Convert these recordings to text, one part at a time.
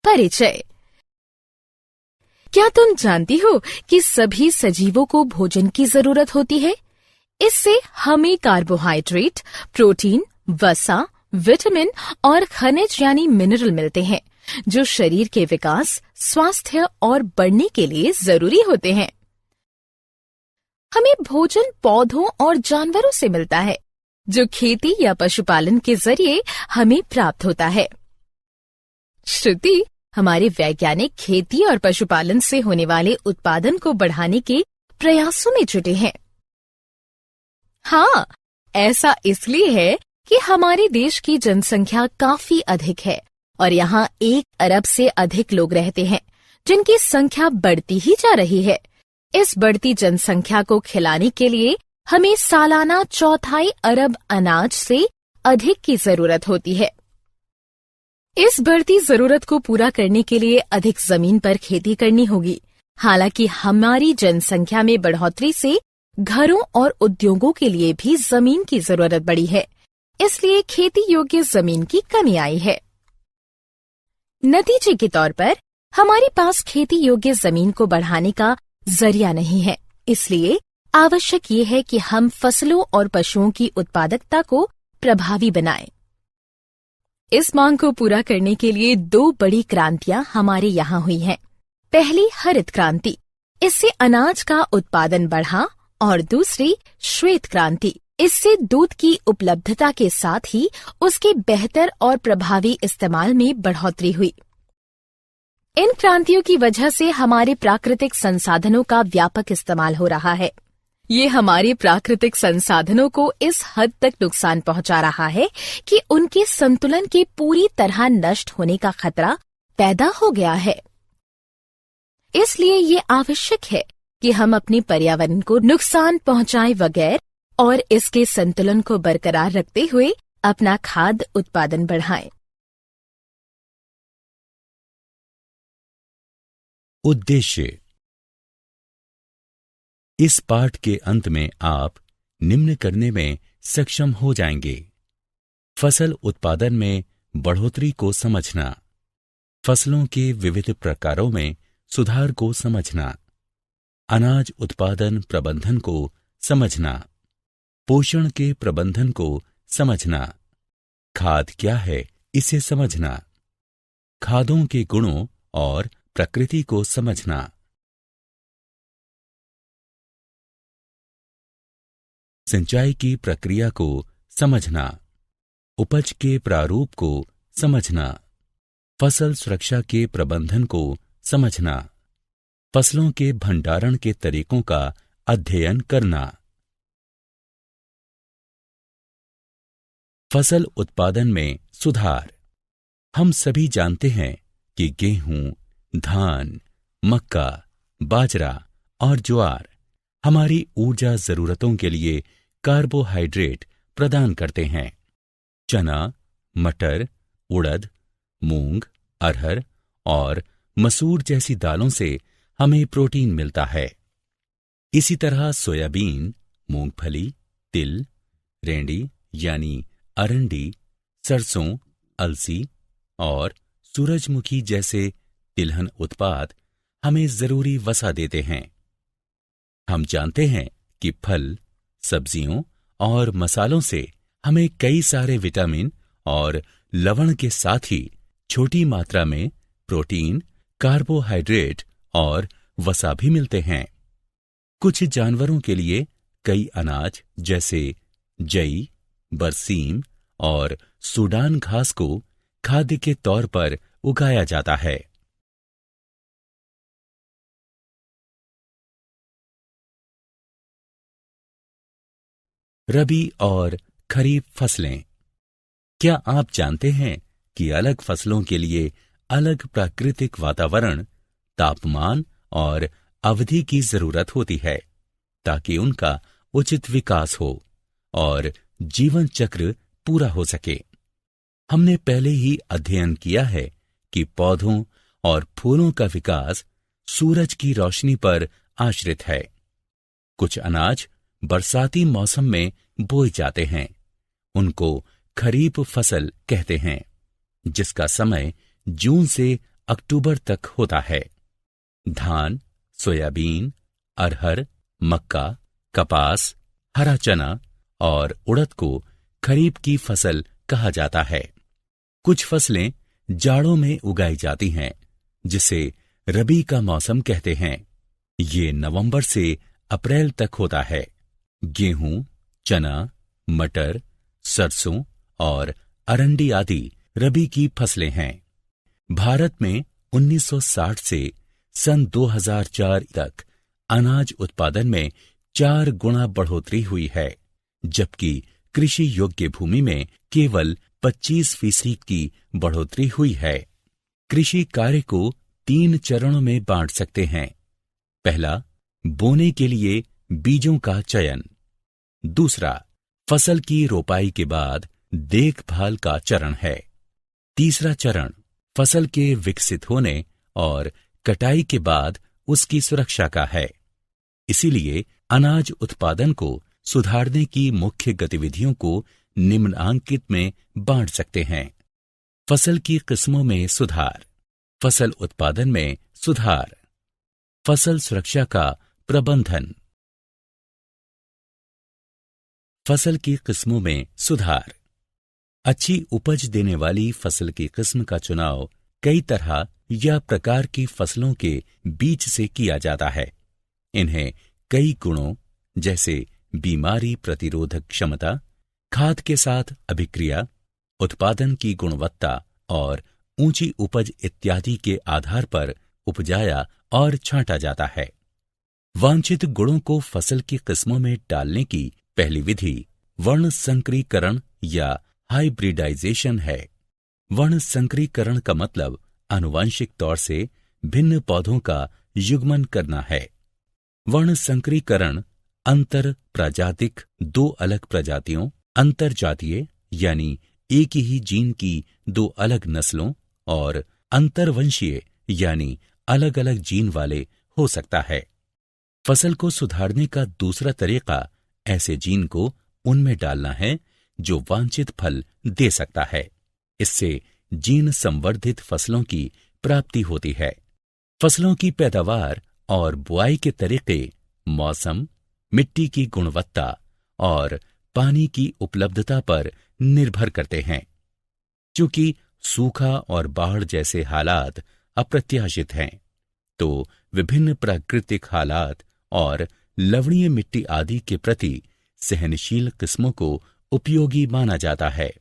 परिचय। क्या तुम जानती हो कि सभी सजीवों को भोजन की जरूरत होती है? इससे हमें कार्बोहाइड्रेट, प्रोटीन, वसा, विटामिन और खनिज यानी मिनरल मिलते हैं, जो शरीर के विकास, स्वास्थ्य और बढ़ने के लिए जरूरी होते हैं। हमें भोजन पौधों और जानवरों से मिलता है, जो खेती या पशुपालन के जरिए हमें प्राप्त होता है। श्रुति, हमारे वैज्ञानिक खेती और पशुपालन से होने वाले उत्पादन को बढ़ाने के प्रयासों में जुटे हैं। हाँ, ऐसा इसलिए है कि हमारे देश की जनसंख्या काफी अधिक है और यहाँ 1 अरब से अधिक लोग रहते हैं, जिनकी संख्या बढ़ती ही जा रही है। इस बढ़ती जनसंख्या को खिलाने के लिए हमें सालाना 1/4 अरब अनाज से अधिक की जरूरत होती है। इस बढ़ती जरूरत को पूरा करने के लिए अधिक जमीन पर खेती करनी होगी। हालांकि हमारी जनसंख्या में बढ़ोतरी से घरों और उद्योगों के लिए भी जमीन की जरूरत बढ़ी है, इसलिए खेती योग्य जमीन की कमी आई है। नतीजे के तौर पर हमारे पास खेती योग्य जमीन को बढ़ाने का जरिया नहीं है, इसलिए आवश्यक ये है कि हम फसलों और पशुओं की उत्पादकता को प्रभावी बनाएं। इस मांग को पूरा करने के लिए 2 बड़ी क्रांतियां हमारे यहाँ हुई हैं। पहली हरित क्रांति, इससे अनाज का उत्पादन बढ़ा, और दूसरी श्वेत क्रांति, इससे दूध की उपलब्धता के साथ ही उसके बेहतर और प्रभावी इस्तेमाल में बढ़ोतरी हुई। इन क्रांतियों की वजह से हमारे प्राकृतिक संसाधनों का व्यापक इस्तेमाल हो रहा है। ये हमारे प्राकृतिक संसाधनों को इस हद तक नुकसान पहुंचा रहा है कि उनके संतुलन के पूरी तरह नष्ट होने का खतरा पैदा हो गया है। इसलिए ये आवश्यक है कि हम अपने पर्यावरण को नुकसान पहुंचाए बगैर और इसके संतुलन को बरकरार रखते हुए अपना खाद्य उत्पादन बढ़ाएं। उद्देश्य। इस पाठ के अंत में आप निम्न करने में सक्षम हो जाएंगे: फसल उत्पादन में बढ़ोतरी को समझना, फसलों के विविध प्रकारों में सुधार को समझना, अनाज उत्पादन प्रबंधन को समझना, पोषण के प्रबंधन को समझना, खाद क्या है इसे समझना, खादों के गुणों और प्रकृति को समझना, सिंचाई की प्रक्रिया को समझना, उपज के प्रारूप को समझना, फसल सुरक्षा के प्रबंधन को समझना, फसलों के भंडारण के तरीकों का अध्ययन करना। फसल उत्पादन में सुधार। हम सभी जानते हैं कि गेहूं, धान, मक्का, बाजरा और ज्वार हमारी ऊर्जा जरूरतों के लिए कार्बोहाइड्रेट प्रदान करते हैं। चना, मटर, उड़द, मूंग, अरहर और मसूर जैसी दालों से हमें प्रोटीन मिलता है। इसी तरह सोयाबीन, मूंगफली, तिल, रेंडी यानी अरंडी, सरसों, अलसी और सूरजमुखी जैसे तिलहन उत्पाद हमें जरूरी वसा देते हैं। हम जानते हैं कि फल, सब्जियों और मसालों से हमें कई सारे विटामिन और लवण के साथ ही छोटी मात्रा में प्रोटीन, कार्बोहाइड्रेट और वसा भी मिलते हैं। कुछ जानवरों के लिए कई अनाज जैसे जई, बरसीम और सूडान घास को खाद्य के तौर पर उगाया जाता है। रबी और खरीफ फसलें। क्या आप जानते हैं कि अलग फसलों के लिए अलग प्राकृतिक वातावरण, तापमान और अवधि की जरूरत होती है ताकि उनका उचित विकास हो और जीवन चक्र पूरा हो सके? हमने पहले ही अध्ययन किया है कि पौधों और फूलों का विकास सूरज की रोशनी पर आश्रित है। कुछ अनाज बरसाती मौसम में बोए जाते हैं। उनको खरीफ फसल कहते हैं, जिसका समय जून से अक्टूबर तक होता है। धान, सोयाबीन, अरहर, मक्का, कपास, हरा चना और उड़द को खरीफ की फसल कहा जाता है। कुछ फसलें जाड़ों में उगाई जाती हैं, जिसे रबी का मौसम कहते हैं। ये नवंबर से अप्रैल तक होता है। गेहूं, चना, मटर, सरसों और अरंडी आदि रबी की फसलें हैं। भारत में 1960 से सन 2004 तक अनाज उत्पादन में 4 गुना बढ़ोतरी हुई है, जबकि कृषि योग्य भूमि में केवल 25% की बढ़ोतरी हुई है। कृषि कार्य को 3 चरणों में बांट सकते हैं। पहला, बोने के लिए बीजों का चयन। दूसरा, फसल की रोपाई के बाद देखभाल का चरण है। तीसरा चरण, फसल के विकसित होने और कटाई के बाद उसकी सुरक्षा का है। इसीलिए अनाज उत्पादन को सुधारने की मुख्य गतिविधियों को निम्नांकित में बांट सकते हैं। फसल की किस्मों में सुधार, फसल उत्पादन में सुधार, फसल सुरक्षा का प्रबंधन। फसल की किस्मों में सुधार। अच्छी उपज देने वाली फसल की किस्म का चुनाव कई तरह या प्रकार की फसलों के बीच से किया जाता है। इन्हें कई गुणों जैसे बीमारी प्रतिरोधक क्षमता, खाद के साथ अभिक्रिया, उत्पादन की गुणवत्ता और ऊंची उपज इत्यादि के आधार पर उपजाया और छांटा जाता है। वांछित गुणों को फसल की किस्मों में डालने की पहली विधि वर्ण संकरीकरण या हाइब्रिडाइजेशन है। वर्ण संकरीकरण का मतलब आनुवंशिक तौर से भिन्न पौधों का युग्मन करना है। वर्ण संकरीकरण अंतर प्रजातिक 2 अलग प्रजातियों, अंतर जातीय यानी एक ही जीन की 2 अलग नस्लों और अंतरवंशीय यानी अलग अलग जीन वाले हो सकता है। फसल को सुधारने का दूसरा तरीका ऐसे जीन को उनमें डालना है जो वांछित फल दे सकता है। इससे जीन संवर्धित फसलों की प्राप्ति होती है। फसलों की पैदावार और बुआई के तरीके मौसम, मिट्टी की गुणवत्ता और पानी की उपलब्धता पर निर्भर करते हैं। चूंकि सूखा और बाढ़ जैसे हालात अप्रत्याशित हैं, तो विभिन्न प्राकृतिक हालात और लवणीय मिट्टी आदि के प्रति सहनशील किस्मों को उपयोगी माना जाता है।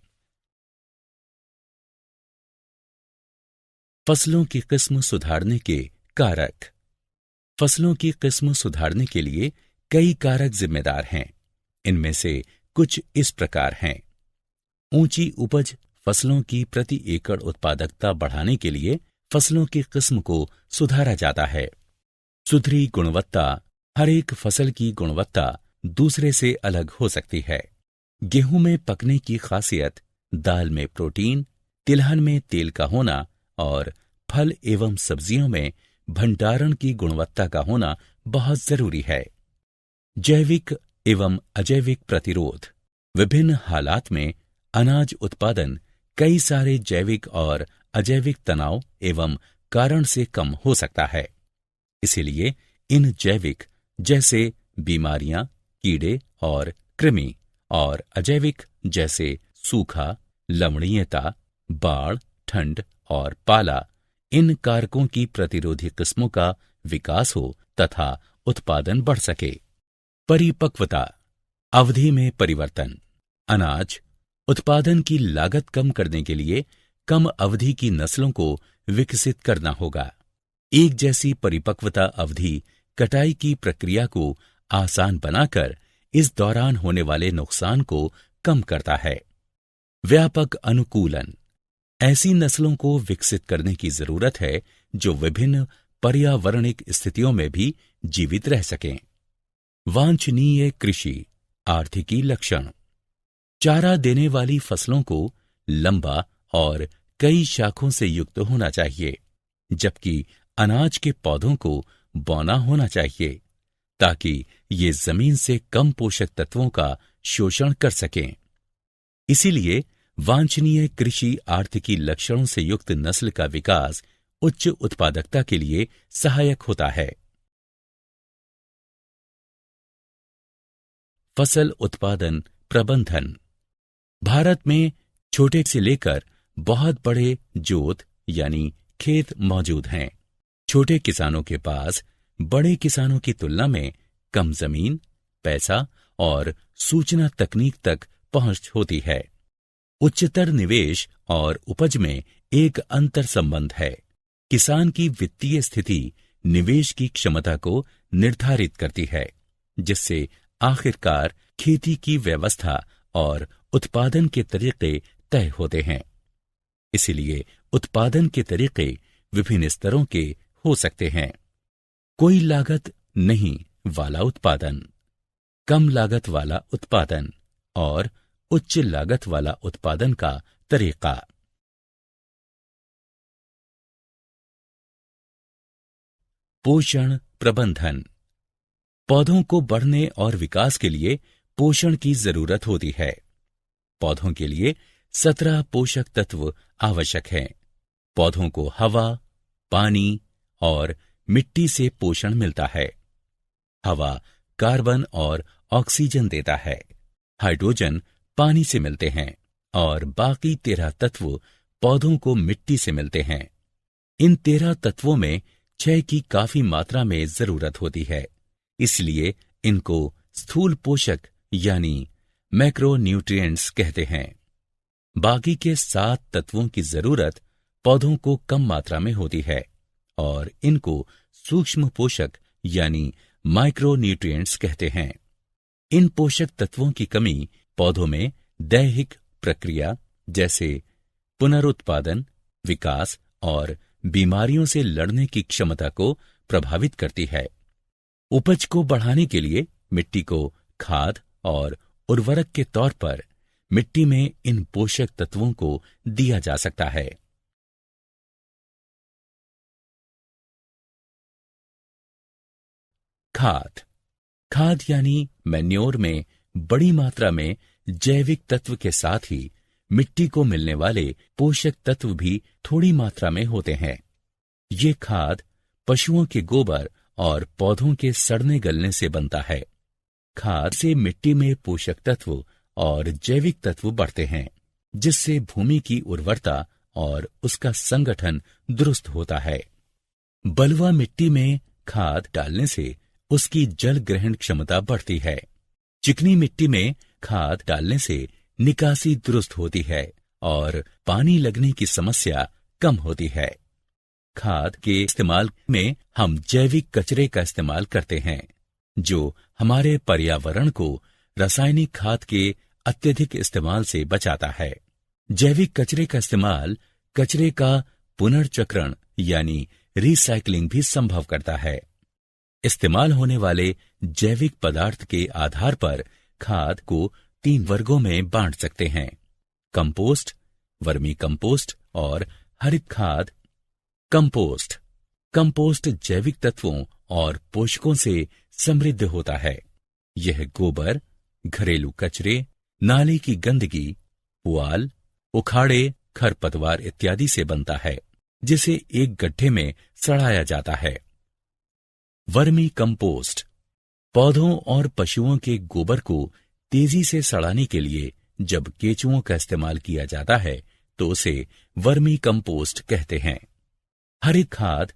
फसलों की किस्म सुधारने के कारक। फसलों की किस्म सुधारने के लिए कई कारक जिम्मेदार हैं। इनमें से कुछ इस प्रकार हैं। ऊंची उपज फसलों की प्रति एकड़ उत्पादकता बढ़ाने के लिए फसलों की किस्म को सुधारा जाता है। सुधरी गुणवत्ता। हर एक फसल की गुणवत्ता दूसरे से अलग हो सकती है। गेहूं में पकने की खासियत, दाल में प्रोटीन, तिलहन में तेल का होना और फल एवं सब्जियों में भंडारण की गुणवत्ता का होना बहुत जरूरी है। जैविक एवं अजैविक प्रतिरोध। विभिन्न हालात में अनाज उत्पादन कई सारे जैविक और अजैविक तनाव एवं कारण से कम हो सकता है। इसीलिए इन जैविक जैसे बीमारियां, कीड़े और कृमि और अजैविक जैसे सूखा, लवणीयता, बाढ़, ठंड और पाला, इन कारकों की प्रतिरोधी किस्मों का विकास हो तथा उत्पादन बढ़ सके। परिपक्वता। अवधि में परिवर्तन। अनाज उत्पादन की लागत कम करने के लिए कम अवधि की नस्लों को विकसित करना होगा। एक जैसी परिपक्वता अवधि कटाई की प्रक्रिया को आसान बनाकर इस दौरान होने वाले नुकसान को कम करता है। व्यापक अनुकूलन। ऐसी नस्लों को विकसित करने की जरूरत है जो विभिन्न पर्यावरणिक स्थितियों में भी जीवित रह सकें। वांछनीय कृषि आर्थिकी लक्षण। चारा देने वाली फसलों को लंबा और कई शाखों से युक्त होना चाहिए, जबकि अनाज के पौधों को बौना होना चाहिए ताकि ये जमीन से कम पोषक तत्वों का शोषण कर सकें। इसीलिए वांछनीय कृषि आर्थिकी लक्षणों से युक्त नस्ल का विकास उच्च उत्पादकता के लिए सहायक होता है। फसल उत्पादन प्रबंधन। भारत में छोटे से लेकर बहुत बड़े जोत यानी खेत मौजूद हैं। छोटे किसानों के पास बड़े किसानों की तुलना में कम जमीन, पैसा और सूचना तकनीक तक पहुंच होती है। उच्चतर निवेश और उपज में एक अंतर संबंध है। किसान की वित्तीय स्थिति निवेश की क्षमता को निर्धारित करती है, जिससे आखिरकार खेती की व्यवस्था और उत्पादन के तरीके तय होते हैं। इसलिए उत्पादन के तरीके विभिन्न स्तरों के हो सकते हैं। कोई लागत नहीं वाला उत्पादन, कम लागत वाला उत्पादन और उच्च लागत वाला उत्पादन का तरीका। पोषण प्रबंधन। पौधों को बढ़ने और विकास के लिए पोषण की जरूरत होती है। पौधों के लिए 17 पोषक तत्व आवश्यक हैं। पौधों को हवा, पानी और मिट्टी से पोषण मिलता है। हवा कार्बन और ऑक्सीजन देता है। हाइड्रोजन पानी से मिलते हैं और बाकी 13 तत्व पौधों को मिट्टी से मिलते हैं। इन 13 तत्वों में क्षय की काफी मात्रा में जरूरत होती है, इसलिए इनको स्थूल पोषक यानी मैक्रोन्यूट्रिएंट्स कहते हैं। बाकी के 7 तत्वों की जरूरत पौधों को कम मात्रा में होती है और इनको सूक्ष्म पोषक यानी माइक्रोन्यूट्रिएंट्स कहते हैं। इन पोषक तत्वों की कमी पौधों में दैहिक प्रक्रिया जैसे पुनरुत्पादन, विकास और बीमारियों से लड़ने की क्षमता को प्रभावित करती है। उपज को बढ़ाने के लिए मिट्टी को खाद और उर्वरक के तौर पर मिट्टी में इन पोषक तत्वों को दिया जा सकता है। खाद यानी मैन्योर में बड़ी मात्रा में जैविक तत्व के साथ ही मिट्टी को मिलने वाले पोषक तत्व भी थोड़ी मात्रा में होते हैं। ये खाद पशुओं के गोबर और पौधों के सड़ने गलने से बनता है। खाद से मिट्टी में पोषक तत्व और जैविक तत्व बढ़ते हैं, जिससे भूमि की उर्वरता और उसका संगठन दुरुस्त होता है। बलुआ मिट्टी में खाद डालने से उसकी जल ग्रहण क्षमता बढ़ती है। चिकनी मिट्टी में खाद डालने से निकासी दुरुस्त होती है और पानी लगने की समस्या कम होती है। खाद के इस्तेमाल में हम जैविक कचरे का इस्तेमाल करते हैं, जो हमारे पर्यावरण को रासायनिक खाद के अत्यधिक इस्तेमाल से बचाता है। जैविक कचरे का इस्तेमाल कचरे का पुनर्चक्रण यानी रिसाइकलिंग भी संभव करता है। इस्तेमाल होने वाले जैविक पदार्थ के आधार पर खाद को 3 वर्गों में बांट सकते हैं: कंपोस्ट, वर्मी कंपोस्ट और हरित खाद। कंपोस्ट जैविक तत्वों और पोषकों से समृद्ध होता है। यह गोबर, घरेलू कचरे, नाले की गंदगी, पुआल, उखाड़े, खरपतवार इत्यादि से बनता है, जिसे एक गड्ढे में सड़ाया जाता है। वर्मी कंपोस्ट पौधों और पशुओं के गोबर को तेजी से सड़ाने के लिए जब केंचुओं का इस्तेमाल किया जाता है तो उसे वर्मी कंपोस्ट कहते हैं। हरित खाद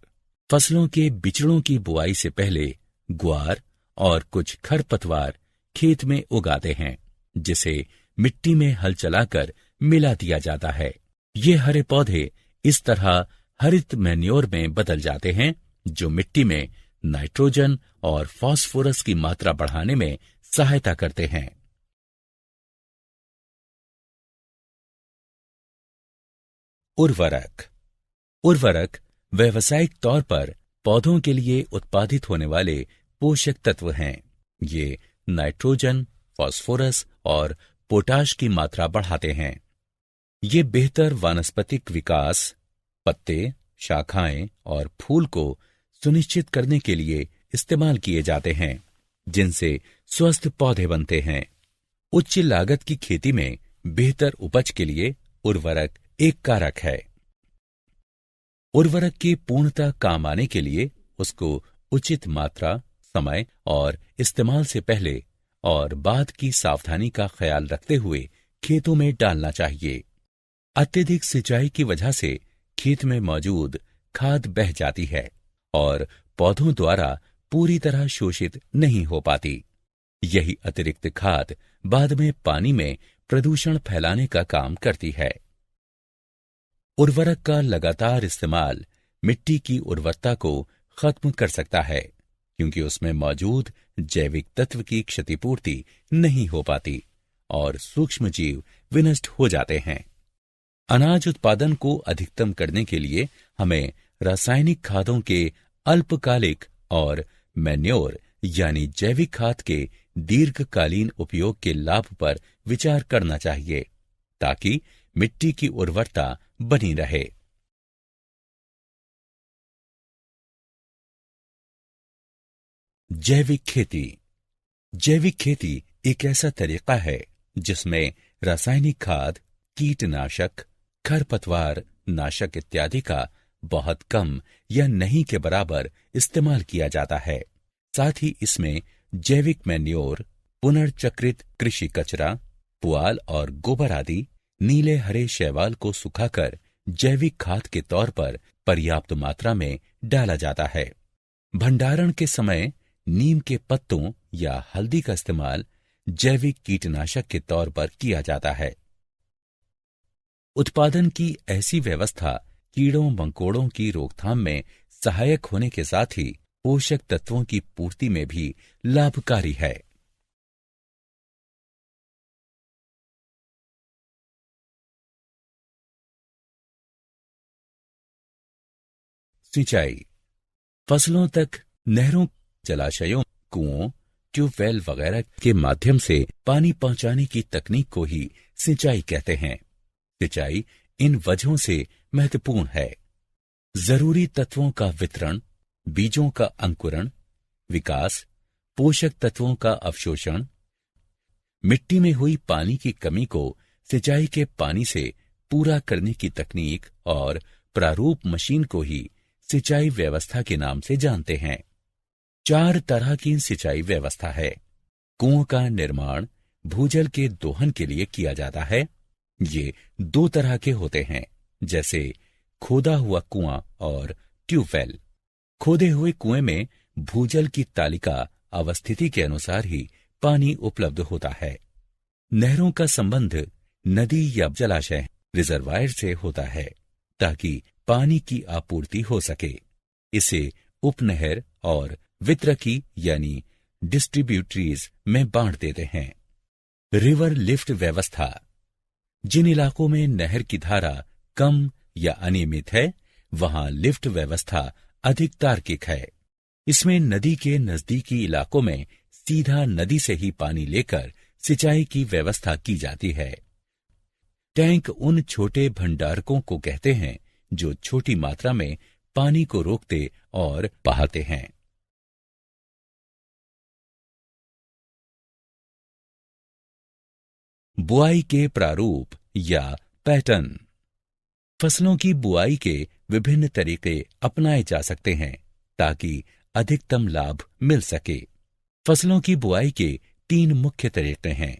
फसलों के बिचड़ों की बुआई से पहले ग्वार और कुछ खरपतवार खेत में उगाते हैं, जिसे मिट्टी में हल चलाकर मिला दिया जाता है। ये हरे पौधे इस तरह हरित मैन्योर में बदल जाते हैं, जो मिट्टी में नाइट्रोजन और फास्फोरस की मात्रा बढ़ाने में सहायता करते हैं। उर्वरक व्यावसायिक तौर पर पौधों के लिए उत्पादित होने वाले पोषक तत्व हैं। ये नाइट्रोजन, फास्फोरस और पोटाश की मात्रा बढ़ाते हैं। ये बेहतर वानस्पतिक विकास, पत्ते, शाखाएं और फूल को सुनिश्चित करने के लिए इस्तेमाल किए जाते हैं, जिनसे स्वस्थ पौधे बनते हैं। उच्च लागत की खेती में बेहतर उपज के लिए उर्वरक एक कारक है। उर्वरक के पूर्णतः काम आने के लिए उसको उचित मात्रा, समय और इस्तेमाल से पहले और बाद की सावधानी का ख्याल रखते हुए खेतों में डालना चाहिए। अत्यधिक सिंचाई की वजह से खेत में मौजूद खाद बह जाती है और पौधों द्वारा पूरी तरह शोषित नहीं हो पाती। यही अतिरिक्त खाद बाद में पानी में प्रदूषण फैलाने का काम करती है। उर्वरक का लगातार इस्तेमाल मिट्टी की उर्वरता को खत्म कर सकता है, क्योंकि उसमें मौजूद जैविक तत्व की क्षतिपूर्ति नहीं हो पाती और सूक्ष्म जीव विनष्ट हो जाते हैं। अनाज उत्पादन को अधिकतम करने के लिए हमें रासायनिक खादों के अल्पकालिक और मैन्योर यानी जैविक खाद के दीर्घकालीन उपयोग के लाभ पर विचार करना चाहिए, ताकि मिट्टी की उर्वरता बनी रहे। जैविक खेती। जैविक खेती एक ऐसा तरीका है जिसमें रासायनिक खाद, कीटनाशक, खरपतवार नाशक इत्यादि का बहुत कम या नहीं के बराबर इस्तेमाल किया जाता है। साथ ही इसमें जैविक मैन्योर, पुनर्चक्रित कृषि कचरा, पुआल और गोबर आदि नीले हरे शैवाल को सुखाकर जैविक खाद के तौर पर पर्याप्त मात्रा में डाला जाता है। भंडारण के समय नीम के पत्तों या हल्दी का इस्तेमाल जैविक कीटनाशक के तौर पर किया जाता है। उत्पादन की ऐसी व्यवस्था कीड़ों मकोड़ों की रोकथाम में सहायक होने के साथ ही पोषक तत्वों की पूर्ति में भी लाभकारी है। सिंचाई। फसलों तक नहरों, जलाशयों, कुओं, ट्यूबवेल वगैरह के माध्यम से पानी पहुंचाने की तकनीक को ही सिंचाई कहते हैं। सिंचाई इन वजहों से महत्वपूर्ण है: जरूरी तत्वों का वितरण, बीजों का अंकुरण, विकास, पोषक तत्वों का अवशोषण। मिट्टी में हुई पानी की कमी को सिंचाई के पानी से पूरा करने की तकनीक और प्रारूप मशीन को ही सिंचाई व्यवस्था के नाम से जानते हैं। 4 तरह की सिंचाई व्यवस्था है। कुओं का निर्माण भूजल के दोहन के लिए किया जाता है। ये 2 तरह के होते हैं, जैसे खोदा हुआ कुआं और ट्यूबवेल। खोदे हुए कुएं में भूजल की तालिका अवस्थिति के अनुसार ही पानी उपलब्ध होता है। नहरों का संबंध नदी या जलाशय, रिजर्वायर से होता है, ताकि पानी की आपूर्ति हो सके। इसे उपनहर और वितरकी यानी डिस्ट्रीब्यूटरीज में बांट देते हैं। रिवर लिफ्ट व्यवस्था। जिन इलाकों में नहर की धारा कम या अनियमित है, वहां लिफ्ट व्यवस्था अधिक तार्किक है। इसमें नदी के नजदीकी इलाकों में सीधा नदी से ही पानी लेकर सिंचाई की व्यवस्था की जाती है। टैंक उन छोटे भंडारकों को कहते हैं जो छोटी मात्रा में पानी को रोकते और बहाते हैं। बुआई के प्रारूप या पैटर्न। फसलों की बुआई के विभिन्न तरीके अपनाए जा सकते हैं ताकि अधिकतम लाभ मिल सके। फसलों की बुआई के 3 मुख्य तरीके हैं: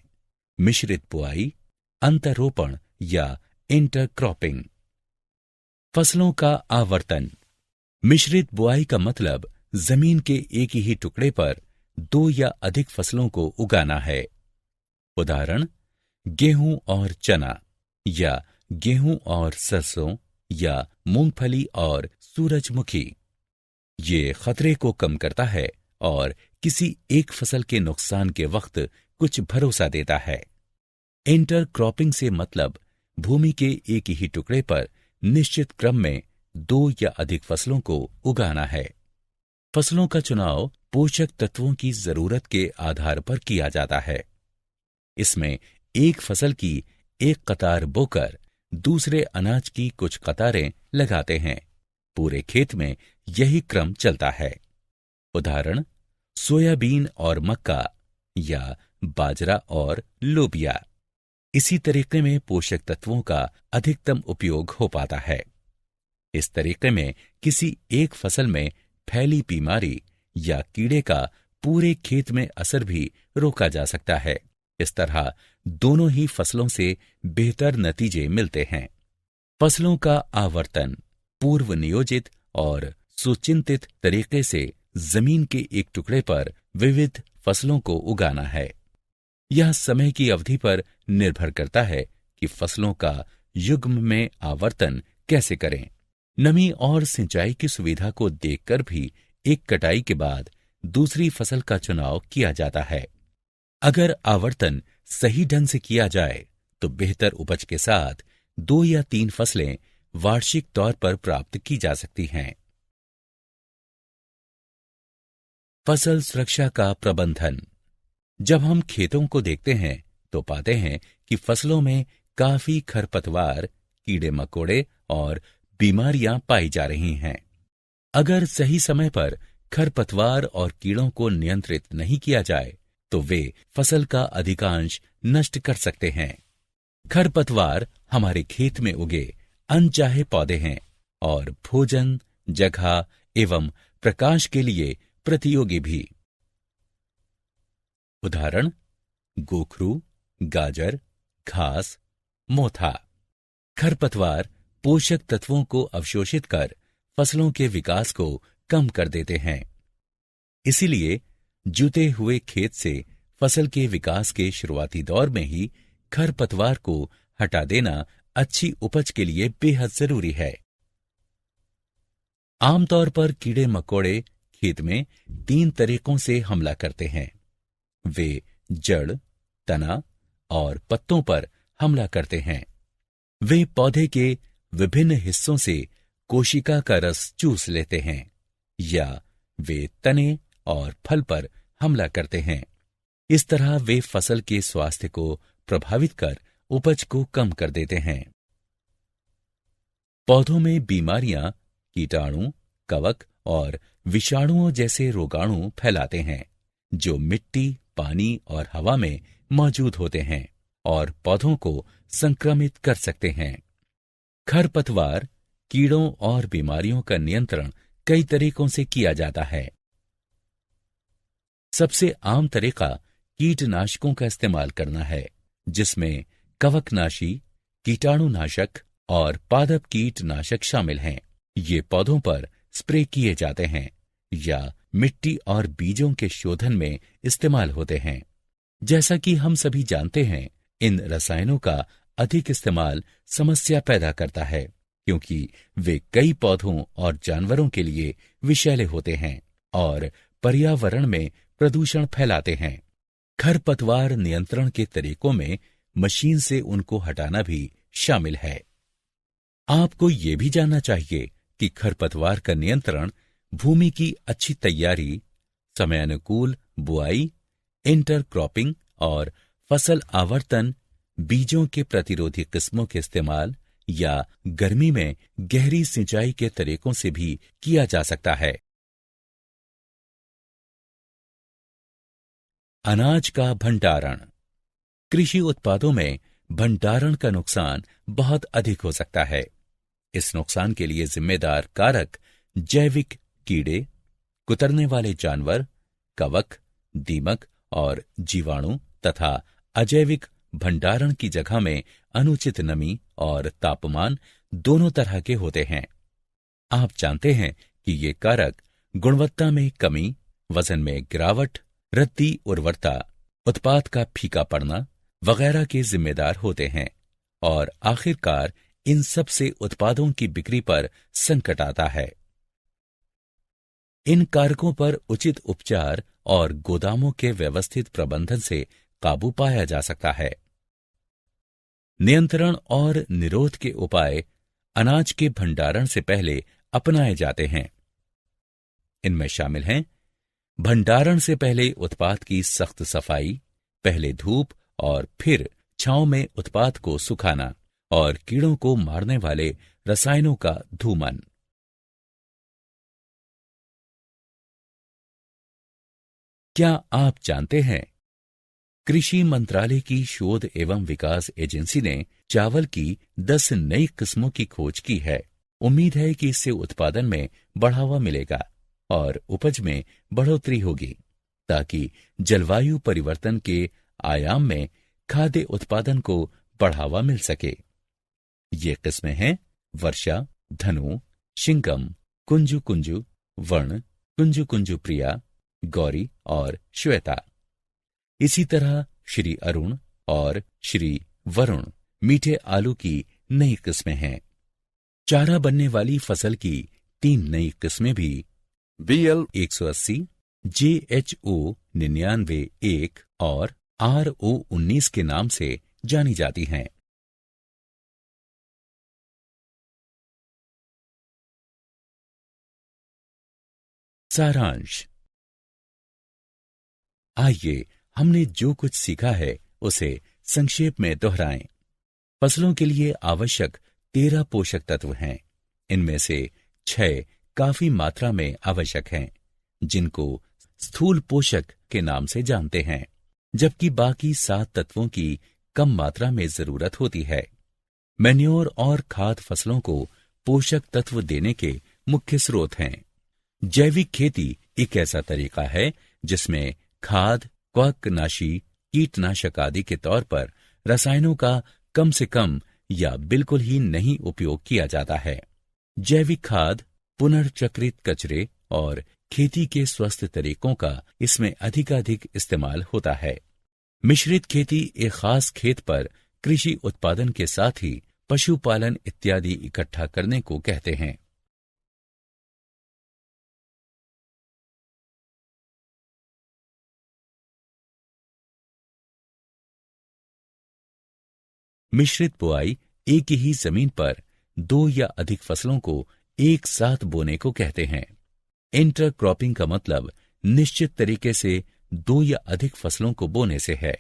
मिश्रित बुआई, अंतरोपण या इंटरक्रॉपिंग। फसलों का आवर्तन। मिश्रित बुआई का मतलब जमीन के एक ही टुकड़े पर 2 या अधिक फसलों को उगाना है। उदाहरण: गेहूं और चना, या गेहूं और सरसों, या मूंगफली और सूरजमुखी। ये खतरे को कम करता है और किसी एक फसल के नुकसान के वक्त कुछ भरोसा देता है। इंटरक्रॉपिंग से मतलब भूमि के एक ही टुकड़े पर निश्चित क्रम में 2 या अधिक फसलों को उगाना है। फसलों का चुनाव पोषक तत्वों की जरूरत के आधार पर किया जाता है। इसमें एक फसल की एक कतार बोकर दूसरे अनाज की कुछ कतारें लगाते हैं। पूरे खेत में यही क्रम चलता है। उदाहरण: सोयाबीन और मक्का, या बाजरा और लोबिया। इसी तरीके में पोषक तत्वों का अधिकतम उपयोग हो पाता है। इस तरीके में किसी एक फसल में फैली बीमारी या कीड़े का पूरे खेत में असर भी रोका जा सकता है। इस तरह दोनों ही फसलों से बेहतर नतीजे मिलते हैं। फसलों का आवर्तन पूर्व नियोजित और सुचिंतित तरीके से जमीन के एक टुकड़े पर विविध फसलों को उगाना है। यह समय की अवधि पर निर्भर करता है कि फसलों का युग्म में आवर्तन कैसे करें। नमी और सिंचाई की सुविधा को देखकर भी एक कटाई के बाद दूसरी फसल का चुनाव किया जाता है। अगर आवर्तन सही ढंग से किया जाए तो बेहतर उपज के साथ 2 या 3 फसलें वार्षिक तौर पर प्राप्त की जा सकती हैं। फसल सुरक्षा का प्रबंधन। जब हम खेतों को देखते हैं तो पाते हैं कि फसलों में काफी खरपतवार, कीड़े मकोड़े और बीमारियां पाई जा रही हैं। अगर सही समय पर खरपतवार और कीड़ों को नियंत्रित नहीं किया जाए तो वे फसल का अधिकांश नष्ट कर सकते हैं। खरपतवार हमारे खेत में उगे अनचाहे पौधे हैं और भोजन, जगह एवं प्रकाश के लिए प्रतियोगी भी। उदाहरण: गोखरू, गाजर, घास, मोथा। खरपतवार पोषक तत्वों को अवशोषित कर फसलों के विकास को कम कर देते हैं। इसीलिए जुते हुए खेत से फसल के विकास के शुरुआती दौर में ही खरपतवार को हटा देना अच्छी उपज के लिए बेहद जरूरी है। आमतौर पर कीड़े मकोड़े खेत में 3 तरीकों से हमला करते हैं। वे जड़, तना और पत्तों पर हमला करते हैं। वे पौधे के विभिन्न हिस्सों से कोशिका का रस चूस लेते हैं या वे तने और फल पर हमला करते हैं। इस तरह वे फसल के स्वास्थ्य को प्रभावित कर उपज को कम कर देते हैं। पौधों में बीमारियां कीटाणु, कवक और विषाणुओं जैसे रोगाणु फैलाते हैं जो मिट्टी, पानी और हवा में मौजूद होते हैं और पौधों को संक्रमित कर सकते हैं। खरपतवार, कीड़ों और बीमारियों का नियंत्रण कई तरीकों से किया जाता है। सबसे आम तरीका कीटनाशकों का इस्तेमाल करना है, जिसमें कवकनाशी, कीटाणुनाशक और पादप कीटनाशक शामिल हैं। ये पौधों पर स्प्रे किए जाते हैं या मिट्टी और बीजों के शोधन में इस्तेमाल होते हैं। जैसा कि हम सभी जानते हैं, इन रसायनों का अधिक इस्तेमाल समस्या पैदा करता है क्योंकि वे कई पौधों और जानवरों के लिए विषैले होते हैं और पर्यावरण में प्रदूषण फैलाते हैं। खरपतवार नियंत्रण के तरीकों में मशीन से उनको हटाना भी शामिल है। आपको ये भी जानना चाहिए कि खरपतवार का नियंत्रण भूमि की अच्छी तैयारी, समयानुकूल बुआई, इंटरक्रॉपिंग और फसल आवर्तन, बीजों के प्रतिरोधी किस्मों के इस्तेमाल या गर्मी में गहरी सिंचाई के तरीकों से भी किया जा सकता है। अनाज का भंडारण। कृषि उत्पादों में भंडारण का नुकसान बहुत अधिक हो सकता है। इस नुकसान के लिए जिम्मेदार कारक जैविक कीड़े, कुतरने वाले जानवर, कवक, दीमक और जीवाणु तथा अजैविक भंडारण की जगह में अनुचित नमी और तापमान दोनों तरह के होते हैं। आप जानते हैं कि ये कारक गुणवत्ता में कमी, वजन में गिरावट, रद्दी उर्वरता, उत्पाद का फीका पड़ना वगैरह के जिम्मेदार होते हैं और आखिरकार इन सब से उत्पादों की बिक्री पर संकट आता है। इन कारकों पर उचित उपचार और गोदामों के व्यवस्थित प्रबंधन से काबू पाया जा सकता है। नियंत्रण और निरोध के उपाय अनाज के भंडारण से पहले अपनाए जाते हैं। इनमें शामिल हैं भंडारण से पहले उत्पाद की सख्त सफाई, पहले धूप और फिर छांव में उत्पाद को सुखाना और कीड़ों को मारने वाले रसायनों का धूमन। क्या आप जानते हैं, कृषि मंत्रालय की शोध एवं विकास एजेंसी ने चावल की 10 नई किस्मों की खोज की है उम्मीद है कि इससे उत्पादन में बढ़ावा मिलेगा और उपज में बढ़ोतरी होगी, ताकि जलवायु परिवर्तन के आयाम में खाद्य उत्पादन को बढ़ावा मिल सके। ये किस्में हैं वर्षा, धनु, शिंगम, कुंजु कुंजु, वर्ण, कुंजु कुंजु प्रिया, गौरी और श्वेता। इसी तरह श्री अरुण और श्री वरुण मीठे आलू की नई किस्में हैं। चारा बनने वाली फसल की 3 नई किस्में भी BL 180, JHO 99-1 और RO 19 के नाम से जानी जाती हैं। सारांश। आइए हमने जो कुछ सीखा है उसे संक्षेप में दोहराएं। फसलों के लिए आवश्यक 13 पोषक तत्व हैं। इनमें से 6 काफी मात्रा में आवश्यक हैं, जिनको स्थूल पोषक के नाम से जानते हैं, जबकि बाकी 7 तत्वों की कम मात्रा में जरूरत होती है। मैन्योर और खाद फसलों को पोषक तत्व देने के मुख्य स्रोत हैं। जैविक खेती एक ऐसा तरीका है जिसमें खाद, कवकनाशी, कीटनाशक आदि के तौर पर रसायनों का कम से कम या बिल्कुल ही नहीं उपयोग किया जाता है। जैविक खाद, पुनर्चक्रित कचरे और खेती के स्वस्थ तरीकों का इसमें अधिकाधिक इस्तेमाल होता है। मिश्रित खेती एक खास खेत पर कृषि उत्पादन के साथ ही पशुपालन इत्यादि इकट्ठा करने को कहते हैं। मिश्रित बुआई एक ही जमीन पर 2 या अधिक फसलों को एक साथ बोने को कहते हैं। इंटरक्रॉपिंग का मतलब निश्चित तरीके से 2 या अधिक फसलों को बोने से है।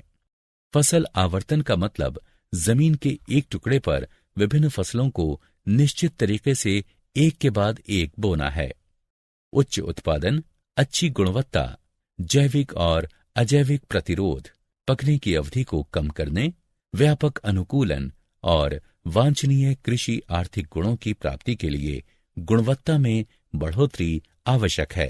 फसल आवर्तन का मतलब जमीन के एक टुकड़े पर विभिन्न फसलों को निश्चित तरीके से एक के बाद एक बोना है। उच्च उत्पादन, अच्छी गुणवत्ता, जैविक और अजैविक प्रतिरोध, पकने की अवधि को कम करने, व्यापक अनुकूलन और वांछनीय कृषि आर्थिक गुणों की प्राप्ति के लिए गुणवत्ता में बढ़ोतरी आवश्यक है।